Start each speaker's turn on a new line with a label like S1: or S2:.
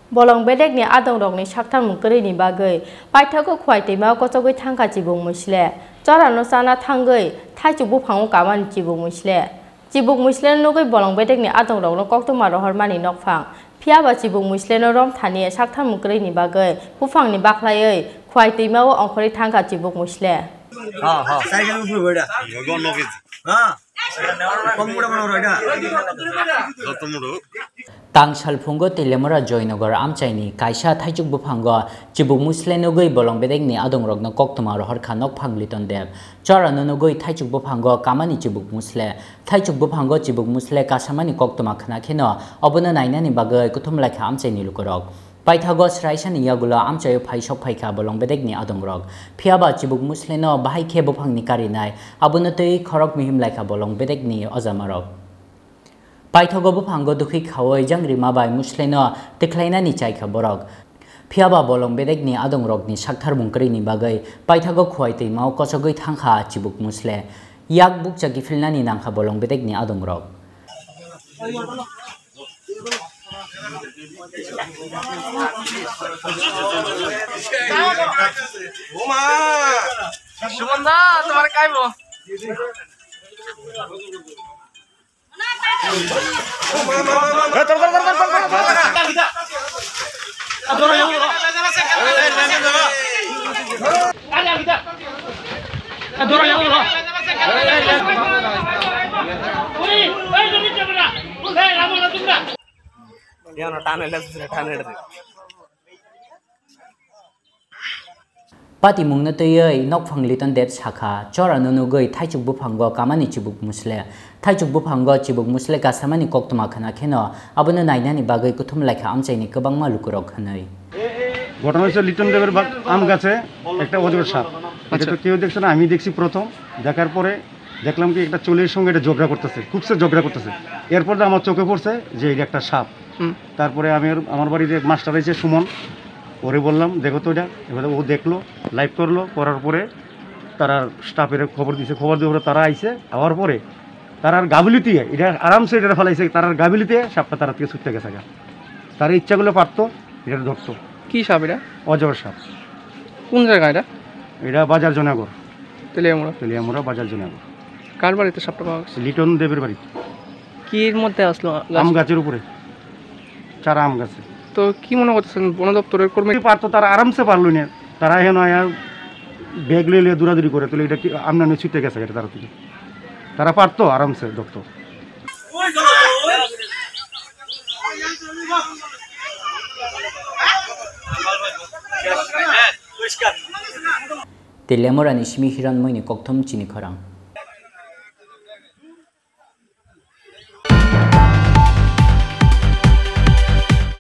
S1: Bolong Bedekni adong rokni Saktharmung Kwrwi bagwi paithago Khowai Twimao Kochogwi thangkha Chibuk Musle chora no sana thangwi thaichuk buphango kamani Chibuk Musle Chibuk Musle nogwi Bolong Bedekni adong rokno koktoma rohormani nokphang phiaba Chibuk Musle no rom thani Saktharmung Kwrwi bagwi buphangni baklaiwi Khowai Twimao ongkhori thangkha Chibuk Musle
S2: cycle upre boida
S3: Tang Salphungo Telemora Joynogar Amchaini Kaisha Thaichuk Buphango Chibuk Musle nogoi Bolong Bedekni adong rokno koktoma rohor khanok phangliton deb chora no nogoi Thaichuk Buphango kamani Chibuk Musle Thaichuk Buphango Chibuk Musle kasamani koktoma khana kheno obona nainani bagoi kuthum lakha amchaini lukorok Paithago Sraisani Yagula Amchayo Phaisok Phaikha Bolong Bedekni adong rok phiaba Chibuk Musle no bahai khe buphangni karinai abunatei khorok mihim lakha Bolong Bedekni ojamarok Paithago buphango dukhi Khowai jangri mabai Musle no teklainani chaikha borok phiaba Bolong Bedekni adong rokni Saktharmung Kwrwi bagwi paithago Khowai Twimao Kochogwi thangkha Chibuk Musle yak bukcha gifilnani nangkha Bolong Bedekni adong rok
S4: Sumanda, তোমার কাইবো
S3: Pati mungna toyoi nok phangliton deb sakha chora no nogoi Thaichuk buphango kamani Chibuk Musle Thaichuk buphango Chibuk Musle kasamani koktoma khana kheno abono nainani bagoi kuthum lakha amchaini kobangma lukurok khanai
S5: ঘটনা হচ্ছে লিটন দেবের আম গাছে একটা অজগর সাপ এটা তো কেউ দেখছে না আমি দেখছি প্রথম দেখার পরে দেখলাম কি একটা চুলের সঙ্গে এটা ঝগড়া করতেছে খুব সে ঝগড়া করতেছে এরপর আমার চোখে পড়ছে যে এটা একটা সাপ তারপরে আমি আমার বাড়িতে মাস্টার আছে সুমন ওরে বললাম দেখো তো এটা এবারে ও দেখলো লাইভ করলো করার পরে তারা স্টাফের খবর দিয়েছে খবর দিয়ে তারা আইছে আওয়ার পরে তারার গাবিলিতে এটা আরামসে এটা ফেলাইছে তারার গাবিলিতে সাপটা তারা থেকে ছুটতে গেছে তার ইচ্ছাগুলো পারতো এটা ধরতো
S4: কি সাপ এটা
S5: অজগর সাপ
S4: কোন জায়গা এটা
S5: এটা বাজার জনাগর
S4: তেলিয়ামুড়া
S5: বাজার জনাগর
S4: কার বাড়িতে সাপটা পাওয়া গেছে
S5: লিটন দেবের বাড়ি
S4: কির মধ্যে আসলো
S5: আম গাছের উপরে চারা আম গাছে
S4: তো কি মনে করতেছেন বন দপ্তরের কর্মী
S5: পারতো তারা আরামসে পারলো না তারা এখন ব্যাগ লিয়ে দৌড়াদৌড়ি করে তাহলে এটা কি আমদানি ছুটে গেছে এটা তারা থেকে তারা পারতো আরামসে ধরতো
S3: Telemora ni Shimi Hiran Moini Kokthom Chini Khorang